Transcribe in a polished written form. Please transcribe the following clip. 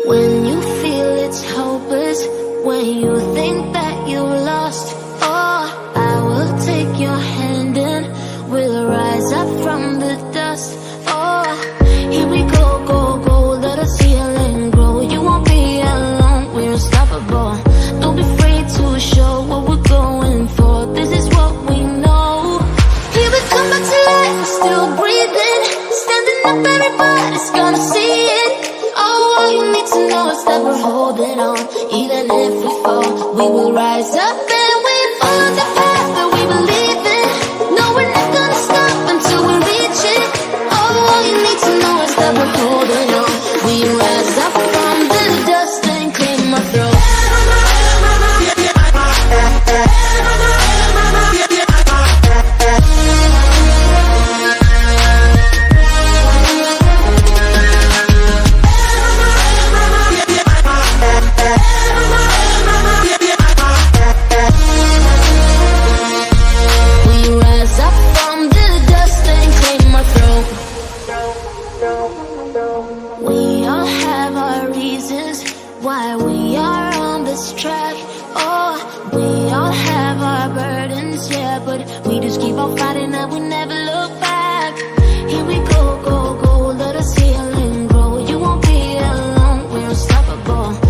When you feel it's hopeless, when you think that you lost, oh, I will take your hand and we'll rise up from the dust. Oh, here we go, go, go, let us heal and grow. You won't be alone, we're unstoppable. Don't be afraid to show what we're going for. This is what we know. Here we come back to life, still breathing, standing up, everybody's gonna see it. Oh, all you need to know is that we're holding on. Even if we fall, we will rise up and we follow the path that we believe in. No, we're not gonna stop until we reach it. Oh, all you need to know is that we're holding on. We rise up from the dust and clear my throat. We all have our reasons why we are on this track. Oh, we all have our burdens, yeah, but we just keep on fighting and we never look back. Here we go, go, go, let us heal and grow. You won't be alone, we're unstoppable.